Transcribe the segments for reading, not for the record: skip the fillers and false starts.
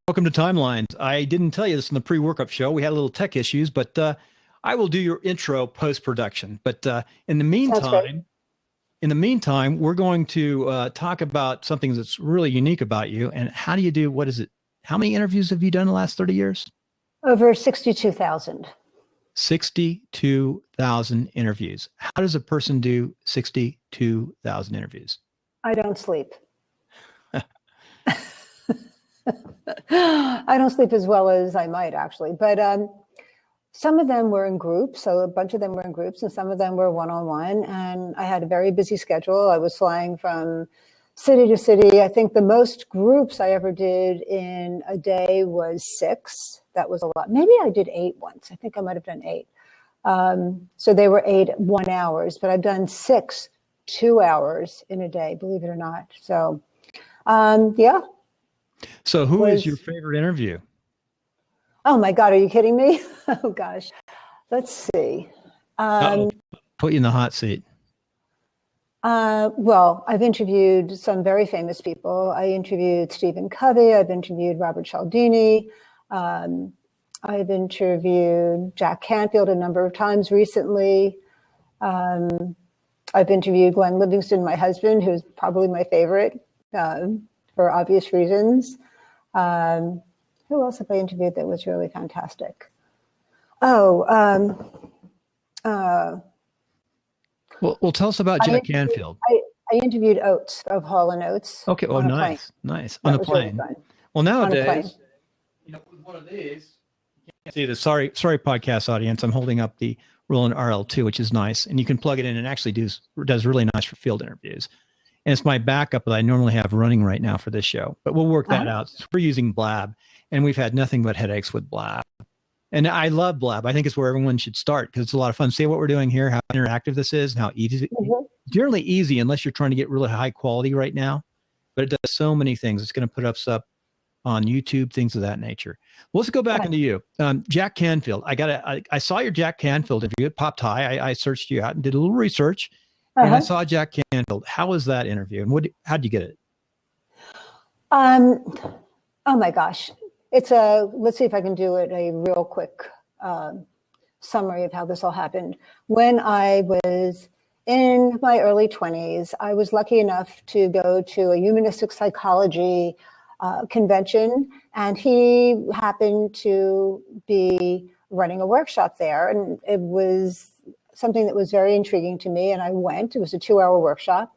Welcome to Timelines. I didn't tell you this in the pre-workup show. We had a little tech issues, but I will do your intro post-production. But in the Sounds great. meantime, we're going to talk about something that's really unique about you. And how do you do? What is it? How many interviews have you done in the last 30 years? Over 62,000. 62,000 interviews. How does a person do 62,000 interviews? I don't sleep. I don't sleep as well as I might actually, but some of them were in groups. So a bunch of them were in groups and some of them were one-on-one. And I had a very busy schedule. I was flying from city to city. I think the most groups I ever did in a day was 6. That was a lot. Maybe I did 8 once. I think I might have done 8. So they were 8 1 hours, but I've done 6 2 hours in a day, believe it or not. So, yeah. So who is your favorite interview? Oh my God, are you kidding me? Oh gosh. Let's see. Put you in the hot seat. Well, I've interviewed some very famous people. I interviewed Stephen Covey. I've interviewed Robert Cialdini. I've interviewed Jack Canfield a number of times recently. I've interviewed Glenn Livingston, my husband, who's probably my favorite for obvious reasons. Who else have I interviewed that was really fantastic? Well, tell us about Jack Canfield. I interviewed Oates of Hall and Oates. Okay. Oh, nice. On the plane. Really well, nowadays, with one of these, you can't see this. Sorry, podcast audience. I'm holding up the Roland RL2, which is nice, and you can plug it in and actually does really nice for field interviews. And it's my backup that I normally have running right now for this show, but we'll work that out. We're using Blab, and we've had nothing but headaches with Blab. And I love Blab. I think it's where everyone should start because it's a lot of fun. See what we're doing here, how interactive this is, and how easy. Generally easy unless you're trying to get really high quality right now, but it does so many things. It's going to put us up on YouTube, things of that nature. Well, let's go back into you. Jack Canfield. I saw your Jack Canfield interview. It popped high. I searched you out and did a little research. And I saw Jack Canfield. How was that interview? And how'd you get it? Oh my gosh. Let's see if I can do it a real quick summary of how this all happened. When I was in my early 20s, I was lucky enough to go to a humanistic psychology convention, and he happened to be running a workshop there. And it was something that was very intriguing to me. And I went. It was a 2-hour workshop,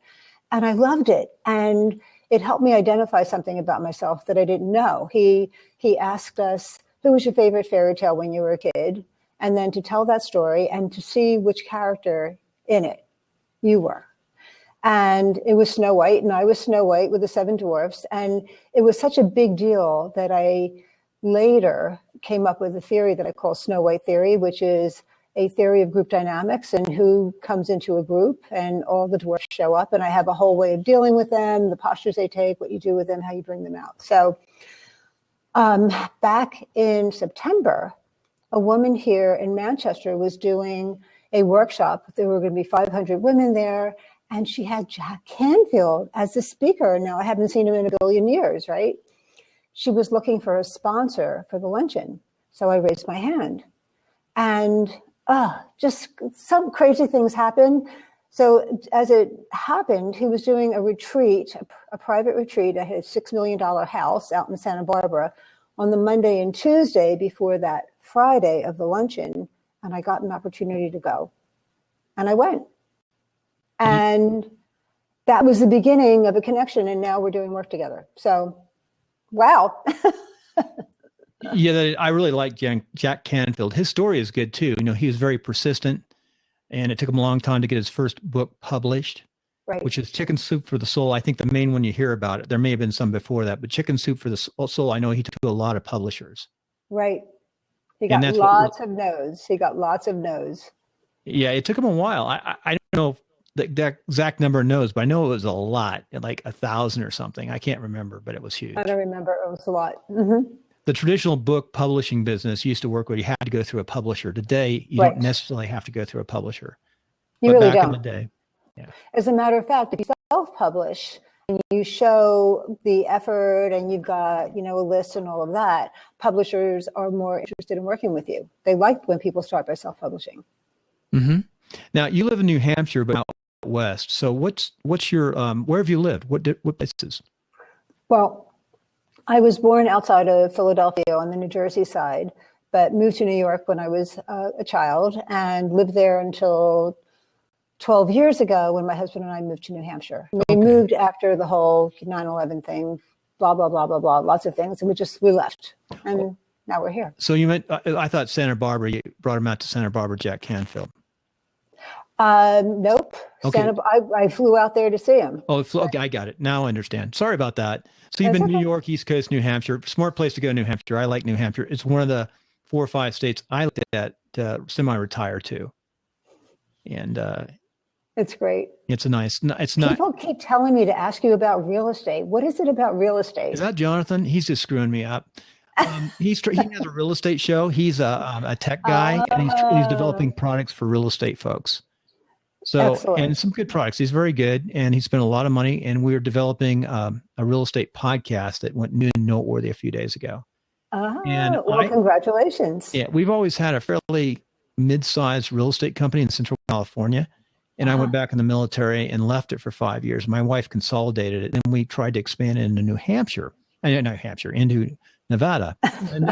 and I loved it. And it helped me identify something about myself that I didn't know. He asked us, who was your favorite fairy tale when you were a kid? And then to tell that story and to see which character in it you were. And it was Snow White, and I was Snow White with the 7 dwarfs. And it was such a big deal that I later came up with a theory that I call Snow White theory, which is a theory of group dynamics and who comes into a group, and all the dwarfs show up, and I have a whole way of dealing with them, the postures they take, what you do with them, how you bring them out. So back in September, a woman here in Manchester was doing a workshop. There were going to be 500 women there, and she had Jack Canfield as the speaker. Now, I haven't seen him in a billion years, right? She was looking for a sponsor for the luncheon. So I raised my hand, and just some crazy things happened. So as it happened, he was doing a retreat, a private retreat at his $6 million house out in Santa Barbara on the Monday and Tuesday before that Friday of the luncheon. And I got an opportunity to go, and I went. And that was the beginning of a connection. And now we're doing work together. So, wow. Yeah, I really like Jack Canfield. His story is good too. He was very persistent, and it took him a long time to get his first book published, right? Which is Chicken Soup for the Soul. I think the main one you hear about it. There may have been some before that, but Chicken Soup for the Soul, I know he took to a lot of publishers. Right. He got lots of no's. Yeah, it took him a while. I don't know the exact number of no's, but I know it was a lot, like 1,000 or something. I can't remember, but it was huge. I don't remember. It was a lot. Mm-hmm. The traditional book publishing business used to work where you had to go through a publisher. Today, you don't necessarily have to go through a publisher. You really don't. Back in the day, yeah. As a matter of fact, if you self-publish, when you show the effort and you've got, a list and all of that, publishers are more interested in working with you. They like when people start by self-publishing. Mm-hmm. Now, you live in New Hampshire, but out west. So what's your, where have you lived? What places? Well, I was born outside of Philadelphia on the New Jersey side, but moved to New York when I was a child and lived there until 12 years ago when my husband and I moved to New Hampshire. We moved after the whole 9/11 thing, blah, blah, blah, blah, blah, lots of things. And we left. And now we're here. So you meant, I thought Santa Barbara, you brought him out to Santa Barbara, Jack Canfield. Nope. Okay. I flew out there to see him. Oh, okay, I got it. Now I understand. Sorry about that. So you've been New York, East Coast, New Hampshire. Smart place to go, New Hampshire. I like New Hampshire. It's one of the 4 or 5 states I looked at semi-retire to. And it's great. It's not. People keep telling me to ask you about real estate. What is it about real estate? Is that Jonathan? He's just screwing me up. He has a real estate show. He's a tech guy, and he's developing products for real estate folks. So, excellent. And some good products. He's very good, and he spent a lot of money. And we're developing a real estate podcast that went new and noteworthy a few days ago. Congratulations. Yeah, we've always had a fairly mid-sized real estate company in Central California. And I went back in the military and left it for 5 years. My wife consolidated it, and we tried to expand it into into Nevada. And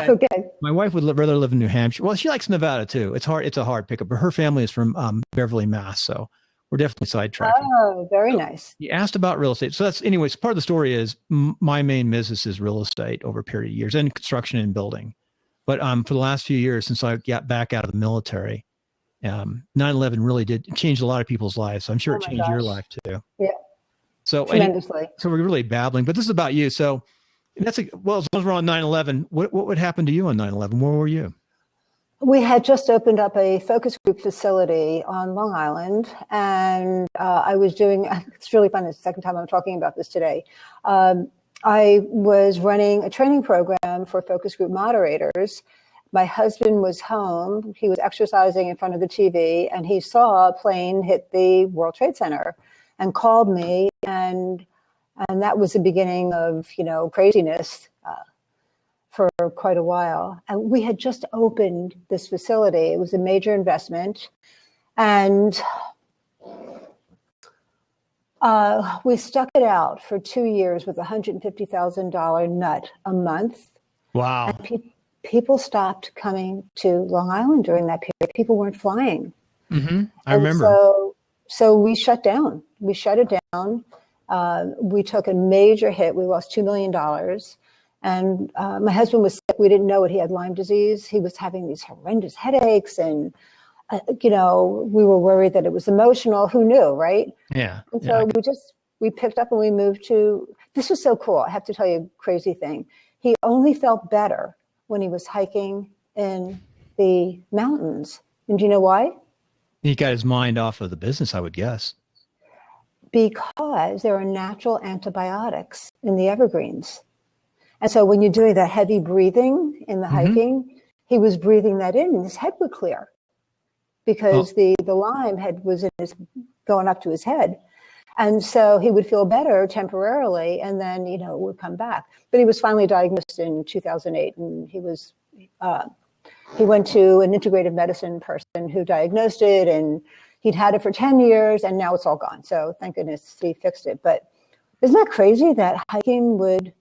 my wife would rather live in New Hampshire. Well, she likes Nevada too. It's a hard pickup, but her family is from Beverly, Mass. So we're definitely sidetracking. Oh, very nice. You asked about real estate. So anyways, part of the story is my main business is real estate over a period of years, and construction and building. But for the last few years, since I got back out of the military, 9/11 really did change a lot of people's lives. So I'm sure it changed your life too. Yeah. So tremendously. So we're really babbling, but this is about you. So as long as we're on 9/11, what would happen to you on 9/11? Where were you? We had just opened up a focus group facility on Long Island, and I was doing, it's really fun, it's the second time I'm talking about this today. I was running a training program for focus group moderators. My husband was home. He was exercising in front of the TV, and he saw a plane hit the World Trade Center and called me. And that was the beginning of, craziness for quite a while. And we had just opened this facility. It was a major investment. And we stuck it out for 2 years with a $150,000 nut a month. Wow. And people stopped coming to Long Island during that period. People weren't flying. Mm-hmm. I remember. So we shut down. We shut it down. We took a major hit. We lost $2 million. And my husband was sick. We didn't know it. He had Lyme disease. He was having these horrendous headaches. And, we were worried that it was emotional. Who knew, right? Yeah. And so we picked up and we moved to, this was so cool. I have to tell you a crazy thing. He only felt better when he was hiking in the mountains. And do you know why? He got his mind off of the business, I would guess. Because there are natural antibiotics in the evergreens. And so when you're doing that heavy breathing in the hiking, he was breathing that in and his head would clear because the Lyme was going up to his head. And so he would feel better temporarily, and then, it would come back. But he was finally diagnosed in 2008, and he went to an integrative medicine person who diagnosed it, and he'd had it for 10 years, and now it's all gone. So thank goodness he fixed it. But isn't that crazy that hiking would,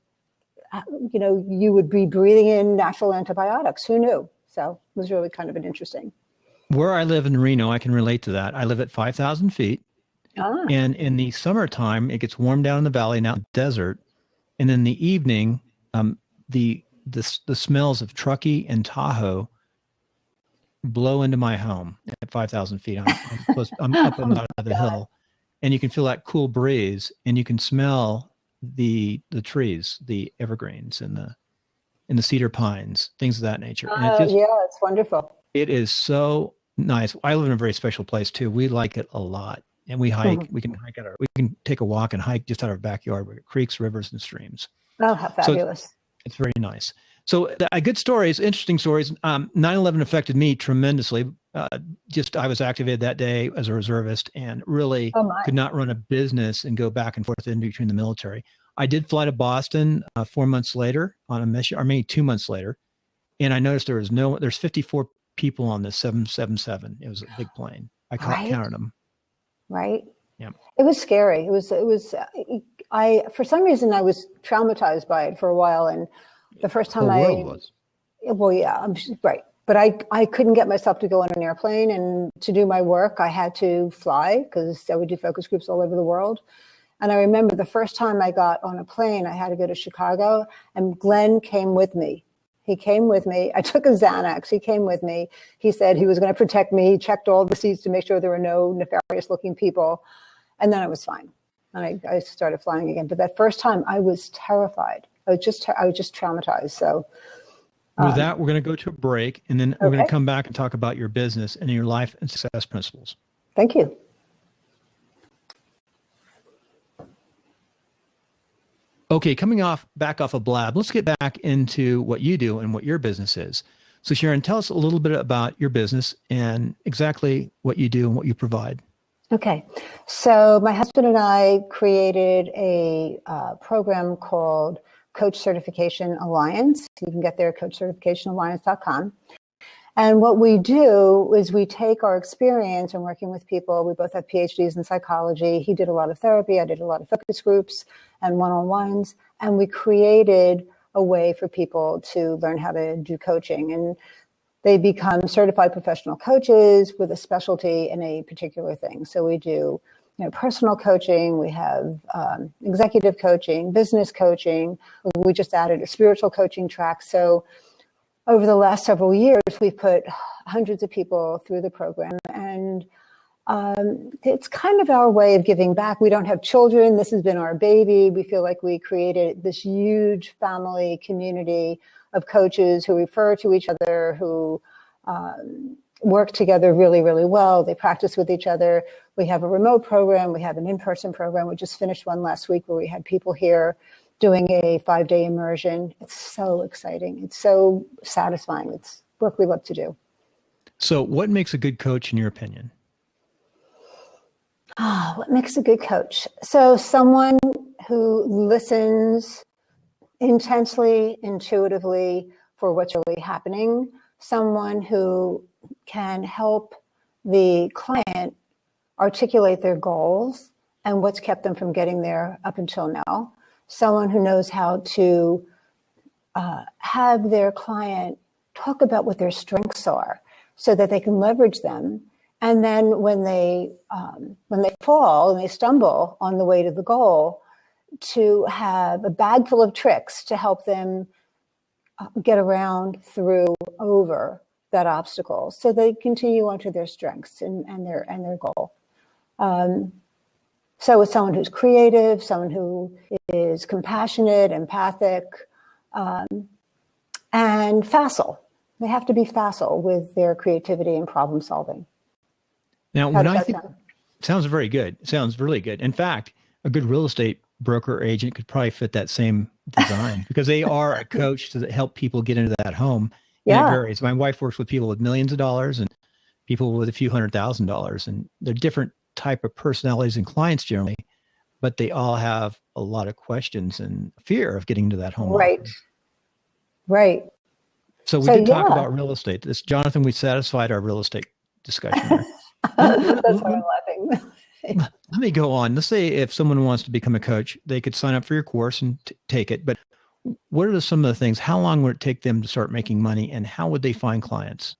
you would be breathing in natural antibiotics? Who knew? So it was really kind of an interesting. Where I live in Reno, I can relate to that. I live at 5,000 feet. And in the summertime, it gets warm down in the valley, now desert. And in the evening, the smells of Truckee and Tahoe blow into my home at 5,000 feet. I'm up and out of the hill, and you can feel that cool breeze, and you can smell the trees, the evergreens, and the cedar pines, things of that nature. And it's wonderful. It is so nice. I live in a very special place too. We like it a lot. And we hike. We can we can take a walk and hike just out of our backyard. We got creeks, rivers, and streams. Oh, how fabulous! So it's very nice. So good stories, interesting stories. 9/11 affected me tremendously. I was activated that day as a reservist and really could not run a business and go back and forth in between the military. I did fly to Boston 4 months later on a mission, or maybe 2 months later. And I noticed there's 54 people on this 777. It was a big plane. I counted them. Right. Yeah. It was scary. For some reason, I was traumatized by it for a while. And the first time the world was. Well, yeah, right. But I couldn't get myself to go on an airplane, and to do my work, I had to fly because I would do focus groups all over the world. And I remember the first time I got on a plane, I had to go to Chicago, and Glenn came with me. He came with me. I took a Xanax. He came with me. He said he was going to protect me. He checked all the seats to make sure there were no nefarious looking people. And then I was fine. And I started flying again. But that first time I was terrified. I was just traumatized. So with that, we're going to go to a break, and then we're going to come back and talk about your business and your life and success principles. Thank you. Okay, back off of Blab, let's get back into what you do and what your business is. So Sharon, tell us a little bit about your business and exactly what you do and what you provide. Okay, so my husband and I created a program called Coach Certification Alliance. You can get there at coachcertificationalliance.com. And what we do is we take our experience in working with people. We both have PhDs in psychology. He did a lot of therapy. I did a lot of focus groups and one-on-ones. And we created a way for people to learn how to do coaching. And they become certified professional coaches with a specialty in a particular thing. So we do personal coaching. We have executive coaching, business coaching. We just added a spiritual coaching track. So over the last several years, we've put hundreds of people through the program, and it's kind of our way of giving back. We don't have children. This has been our baby. We feel like we created this huge family community of coaches who refer to each other, who work together really, really well. They practice with each other. We have a remote program. We have an in-person program. We just finished one last week where we had people here doing a 5-day immersion. It's so exciting. It's so satisfying. It's work we love to do. So what makes a good coach in your opinion? What makes a good coach? So someone who listens intensely, intuitively for what's really happening, someone who can help the client articulate their goals and what's kept them from getting there up until now, someone who knows how to have their client talk about what their strengths are so that they can leverage them. And then when they fall and they stumble on the way to the goal, to have a bag full of tricks to help them get around, through, over that obstacle, so they continue on to their strengths and their goal. So it's someone who's creative, someone who is compassionate, empathic, and facile. They have to be facile with their creativity and problem solving. Now, when I think, sounds very good. It sounds really good. In fact, a good real estate broker or agent could probably fit that same design because they are a coach to help people get into that home. Yeah. And it varies. My wife works with people with millions of dollars and people with a few $100,000, and they're different type of personalities and clients generally, but they all have a lot of questions and fear of getting to that home. Right. Offer. Right. So we did talk about real estate. Jonathan, we satisfied our real estate discussion there. That's why I'm laughing. Let me go on. Let's say if someone wants to become a coach, they could sign up for your course and take it. But what are some of the things? How long would it take them to start making money, and how would they find clients?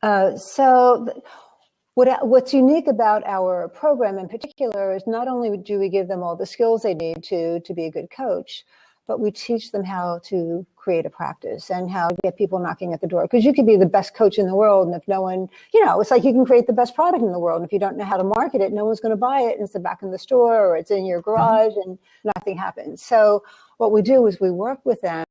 So what's unique about our program in particular is not only do we give them all the skills they need to be a good coach, but we teach them how to create a practice and how to get people knocking at the door. Because you could be the best coach in the world, and if no one, it's like you can create the best product in the world, and if you don't know how to market it, no one's going to buy it, and it's back in the store or it's in your garage, and nothing happens. So what we do is we work with them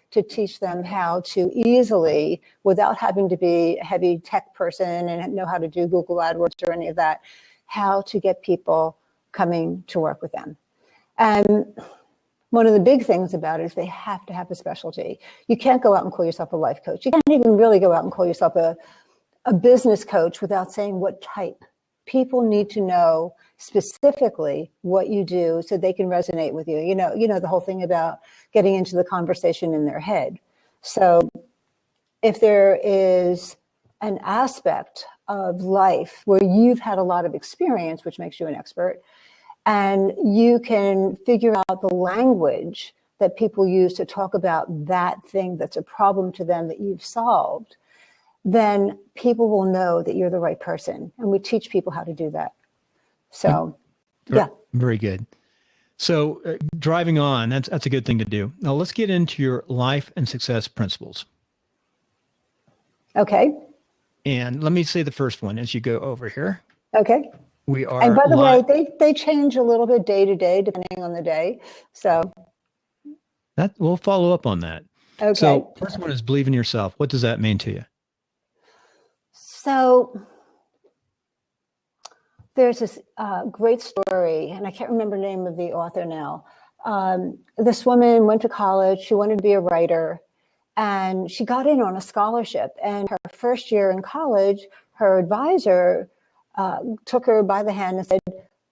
to teach them how to easily, without having to be a heavy tech person and know how to do Google AdWords or any of that, how to get people coming to work with them. And one of the big things about it is they have to have a specialty. You can't go out and call yourself a life coach. You can't even really go out and call yourself a a business coach without saying what type. People need to know specifically what you do so they can resonate with you. You know the whole thing about getting into the conversation in their head. So if there is an aspect of life where you've had a lot of experience, which makes you an expert, and you can figure out the language that people use to talk about that thing that's a problem to them that you've solved, then people will know that you're the right person. And we teach people how to do that. So, yeah. Very good. So driving on, that's a good thing to do. Now let's get into your life and success principles. Okay. And let me say the first one as you go over here. Okay. We are. And by the way, they change a little bit day to day, depending on the day. So that we'll follow up on that. Okay. So first one is believe in yourself. What does that mean to you? So there's this great story, and I can't remember the name of the author now. This woman went to college. She wanted to be a writer, and she got in on a scholarship. And her first year in college, her advisor took her by the hand and said,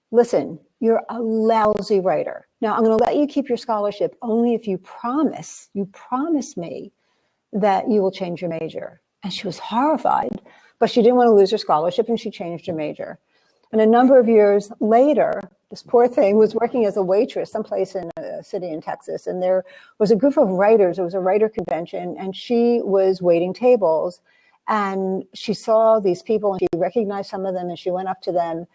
listen, you're a lousy writer. Now, I'm going to let you keep your scholarship only if you promise me that you will change your major. And she was horrified, but she didn't want to lose her scholarship, and she changed her major. And a number of years later, this poor thing was working as a waitress someplace in a city in Texas. And there was a group of writers. It was a writer convention, and she was waiting tables. And she saw these people, and she recognized some of them, and she went up to them,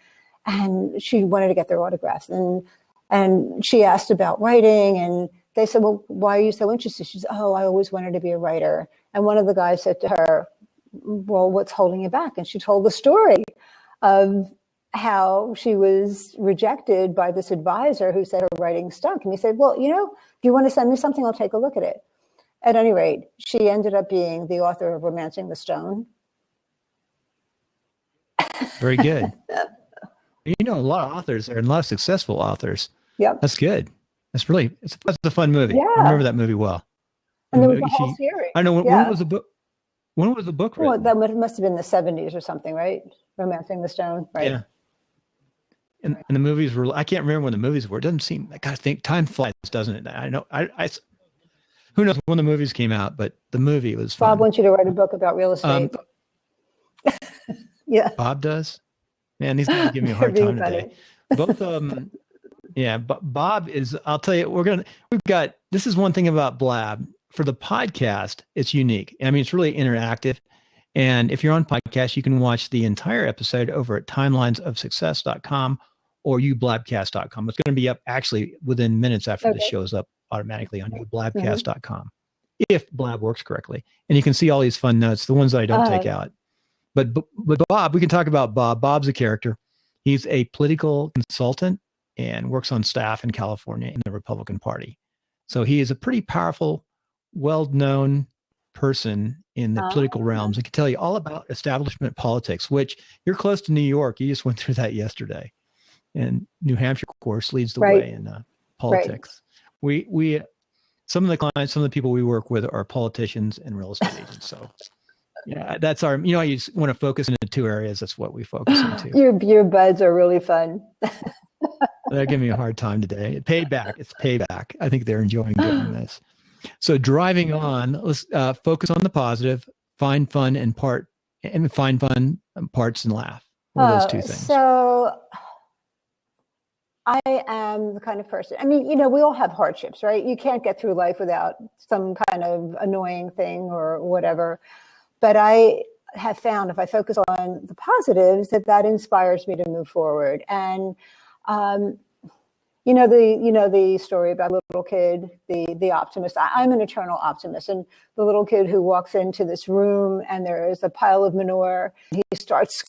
and she wanted to get their autographs. And she asked about writing, and they said, well, why are you so interested? She said, oh, I always wanted to be a writer. And one of the guys said to her, well, what's holding you back? And she told the story of how she was rejected by this advisor who said her writing stunk. And he said, well, if you want to send me something, I'll take a look at it. At any rate, she ended up being the author of Romancing the Stone. Very good. A lot of authors and a lot of successful authors. Yep. That's good. That's a fun movie. Yeah. I remember that movie well. And there was a whole series. I know. When was the book? When was the book written? Well, that must have been the 70s or something, right? Romancing the Stone, right? Yeah. And the movies were, I can't remember when the movies were. It doesn't seem, I gotta think, time flies, doesn't it? I know, who knows when the movies came out, but the movie was fun. Bob wants you to write a book about real estate. Yeah. Bob does? Man, he's going to give me a hard time today. Both of them, yeah, but Bob is, I'll tell you, this is one thing about Blab. For the podcast, it's unique. I mean, it's really interactive. And if you're on podcast, you can watch the entire episode over at timelinesofsuccess.com or ublabcast.com. It's going to be up actually within minutes after this shows up automatically on ublabcast.com, if Blab works correctly. And you can see all these fun notes, the ones that I don't take out. But Bob, we can talk about Bob. Bob's a character. He's a political consultant and works on staff in California in the Republican Party. So he is a pretty powerful, well-known person in the political realms. I can tell you all about establishment politics, which you're close to New York. You just went through that yesterday. And New Hampshire, of course, leads the way in politics. Right. We some of the clients, some of the people we work with are politicians and real estate agents. So yeah, that's our, you want to focus into two areas. That's what we focus into. Your buds are really fun. They're giving me a hard time today. Payback. It's payback. I think they're enjoying doing this. So driving on, let's focus on the positive, find fun parts and laugh. What are those two things? So I am the kind of person, we all have hardships, right? You can't get through life without some kind of annoying thing or whatever. But I have found if I focus on the positives, that inspires me to move forward. And the story about the little kid, the optimist. I'm an eternal optimist, and the little kid who walks into this room and there is a pile of manure. He starts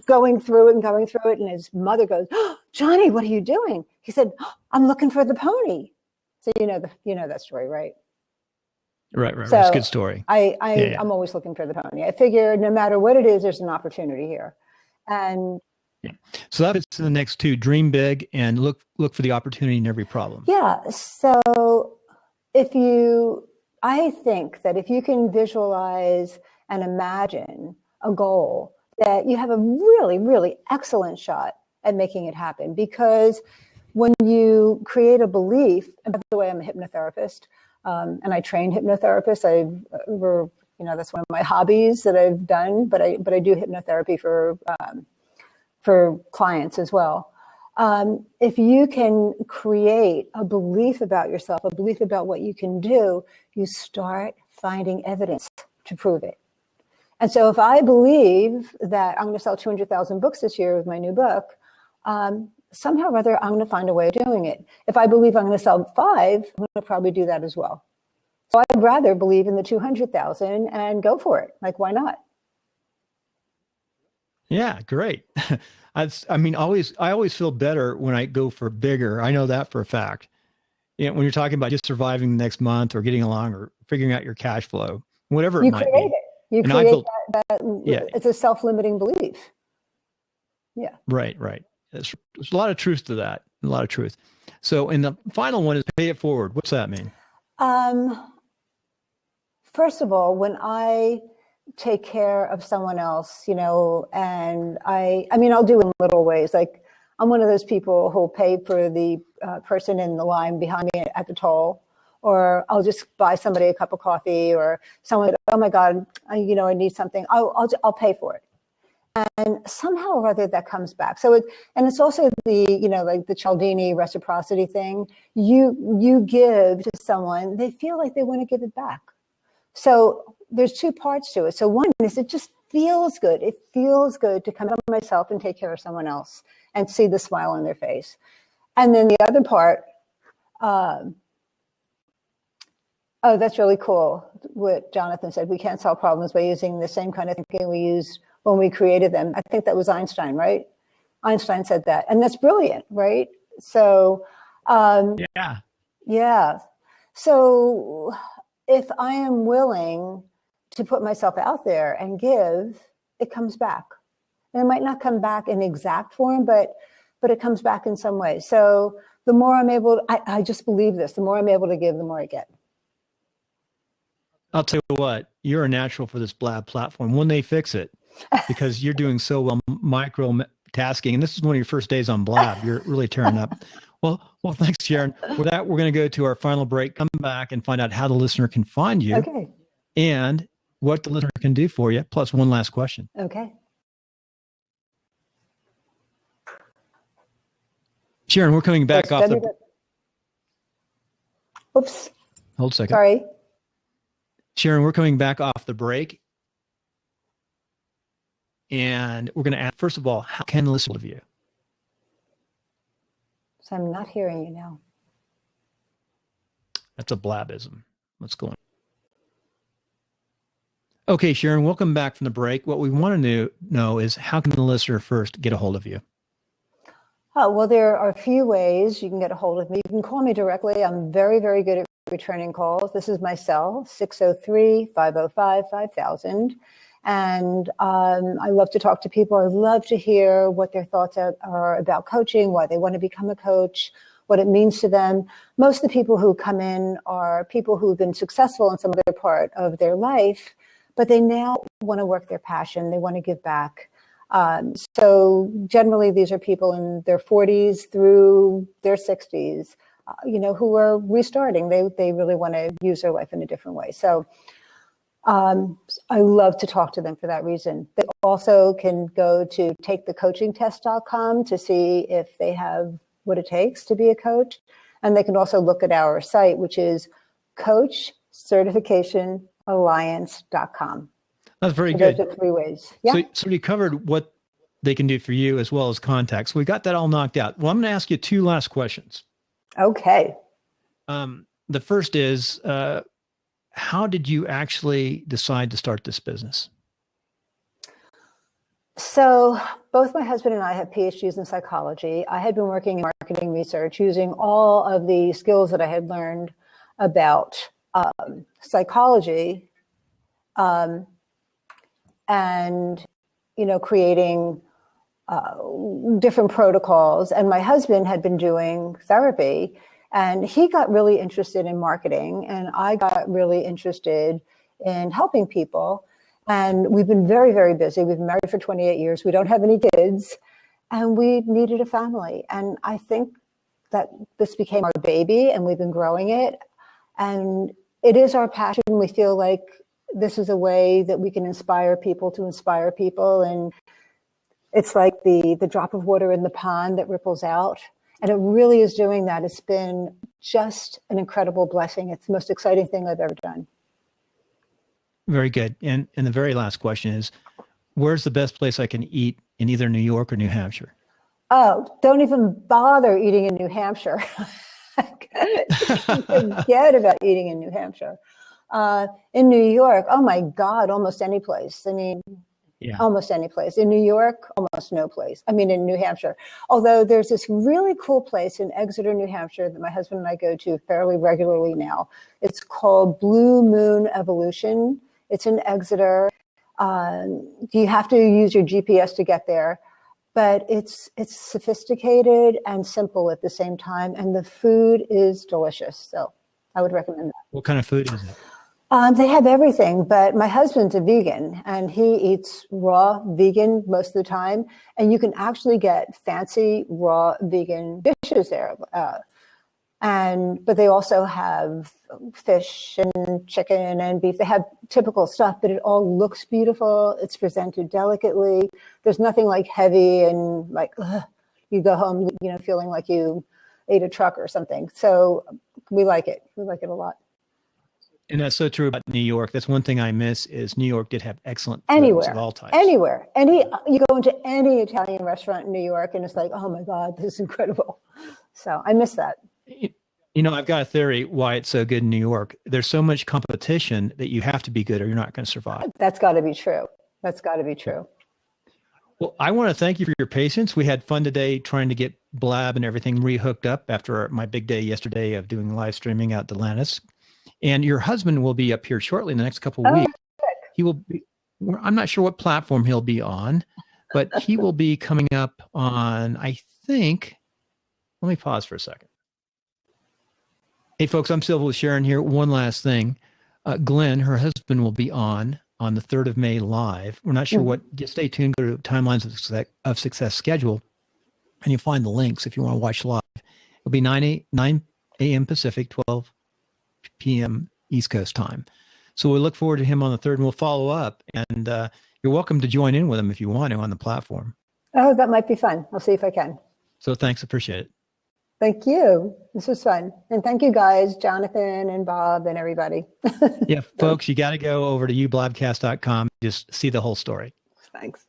going through it, and his mother goes, oh, "Johnny, what are you doing?" He said, oh, "I'm looking for the pony." So you know that story, right? Right. So it's a good story. I'm always looking for the pony. I figure no matter what it is, there's an opportunity here, and. Yeah. So that is the next two: dream big and look for the opportunity in every problem. Yeah. So I think that if you can visualize and imagine a goal, that you have a really, really excellent shot at making it happen. Because when you create a belief, and by the way, I'm a hypnotherapist, and I train hypnotherapists. That's one of my hobbies that I've done, but I do hypnotherapy for clients as well. If you can create a belief about yourself, a belief about what you can do, you start finding evidence to prove it. And so if I believe that I'm going to sell 200,000 books this year with my new book, somehow or other, I'm going to find a way of doing it. If I believe I'm going to sell 5, I'm going to probably do that as well. So I'd rather believe in the 200,000 and go for it. Like, why not? Yeah, great. I always feel better when I go for bigger. I know that for a fact. When you're talking about just surviving the next month or getting along or figuring out your cash flow, whatever it might be. You create that. Yeah. It's a self-limiting belief. Yeah. Right. There's a lot of truth to that. A lot of truth. So, and the final one is pay it forward. What's that mean? First of all, when I take care of someone else, and I'll do in little ways. Like, I'm one of those people who'll pay for the person in the line behind me at the toll, or I'll just buy somebody a cup of coffee, or someone, oh my God, I need something. I'll pay for it. And somehow or other that comes back. So it's also like the Cialdini reciprocity thing. You give to someone, they feel like they want to give it back. So there's 2 parts to it. So one is it just feels good. It feels good to come out of myself and take care of someone else and see the smile on their face. And then the other part, that's really cool what Jonathan said. We can't solve problems by using the same kind of thinking we used when we created them. I think that was Einstein, right? Einstein said that. And that's brilliant, right? So, yeah. So if I am willing to put myself out there and give, it comes back. And it might not come back in exact form, but it comes back in some way. So the more I'm able, I just believe this, the more I'm able to give, the more I get. I'll tell you what, you're a natural for this Blab platform when they fix it, because you're doing so well micro tasking. And this is one of your first days on Blab. You're really tearing up. Well, thanks, Sharon. With that, we're going to go to our final break, come back and find out how the listener can find you and what the listener can do for you, plus one last question. Okay. Sharon, we're coming back off the... Oops. Hold a second. Sorry. Sharon, we're coming back off the break. And we're going to ask, first of all, how can the listener of you? So I'm not hearing you now. That's a blabism. What's going on? Okay, Sharon, welcome back from the break. What we want to know is how can the listener first get a hold of you? Oh, well, there are a few ways you can get a hold of me. You can call me directly. I'm very, very good at returning calls. This is my cell, 603-505-5000. And I love to talk to people. I love to hear what their thoughts are about coaching, why they want to become a coach, what it means to them. Most of the people who come in are people who've been successful in some other part of their life, but they now want to work their passion. They want to give back. So generally, these are people in their 40s through their 60s, who are restarting. They really want to use their life in a different way. So I love to talk to them for that reason. They also can go to takethecoachingtest.com to see if they have what it takes to be a coach. And they can also look at our site, which is coachcertificationalliance.com. That's very good. Those are 3 ways. Yeah. So you covered what they can do for you as well as contacts. So we got that all knocked out. Well, I'm going to ask you 2 last questions. Okay. The first is, how did you actually decide to start this business? So both my husband and I have PhDs in psychology. I had been working in marketing research using all of the skills that I had learned about psychology and, creating different protocols. And my husband had been doing therapy. And he got really interested in marketing, and I got really interested in helping people. And we've been very, very busy. We've been married for 28 years. We don't have any kids, and we needed a family. And I think that this became our baby, and we've been growing it. And it is our passion. We feel like this is a way that we can inspire people to inspire people. And it's like the drop of water in the pond that ripples out. And it really is doing that. It's been just an incredible blessing. It's the most exciting thing I've ever done. Very good. And the very last question is, where's the best place I can eat in either New York or New Hampshire? Oh, don't even bother eating in New Hampshire. Forget about eating in New Hampshire. In New York, oh my God, almost any place. I mean, yeah. Almost any place. In New York, almost no place. I mean, in New Hampshire. Although there's this really cool place in Exeter, New Hampshire that my husband and I go to fairly regularly now. It's called Blue Moon Evolution. It's in Exeter. You have to use your GPS to get there, but it's sophisticated and simple at the same time, and the food is delicious. So I would recommend that. What kind of food is it? They have everything, but my husband's a vegan, and he eats raw vegan most of the time, and you can actually get fancy raw vegan dishes there. But they also have fish and chicken and beef. They have typical stuff, but it all looks beautiful. It's presented delicately. There's nothing like heavy and like, you go home, feeling like you ate a truck or something. So we like it. We like it a lot. And that's so true about New York. That's one thing I miss is New York did have excellent foods of all types. Anywhere. You go into any Italian restaurant in New York and it's like, oh my God, this is incredible. So I miss that. I've got a theory why it's so good in New York. There's so much competition that you have to be good or you're not going to survive. That's got to be true. That's got to be true. Well, I want to thank you for your patience. We had fun today trying to get Blab and everything rehooked up after my big day yesterday of doing live streaming out to Atlantis. And your husband will be up here shortly in the next couple of weeks. He will be, I'm not sure what platform he'll be on, but he will be coming up on, I think, let me pause for a second. Hey folks, I'm Silva with Sharon here. One last thing. Glenn, her husband, will be on the 3rd of May live. We're not sure what, just stay tuned, go to Timelines of Success schedule, and you'll find the links if you want to watch live. It'll be 9 a.m. Pacific, 12 p.m. East Coast time. So we'll look forward to him on the 3rd, and we'll follow up. And you're welcome to join in with him if you want to on the platform. Oh, that might be fun. I'll see if I can. So thanks. Appreciate it. Thank you. This was fun. And thank you guys, Jonathan and Bob and everybody. Yeah, folks, you got to go over to ublabcast.com. Just see the whole story. Thanks.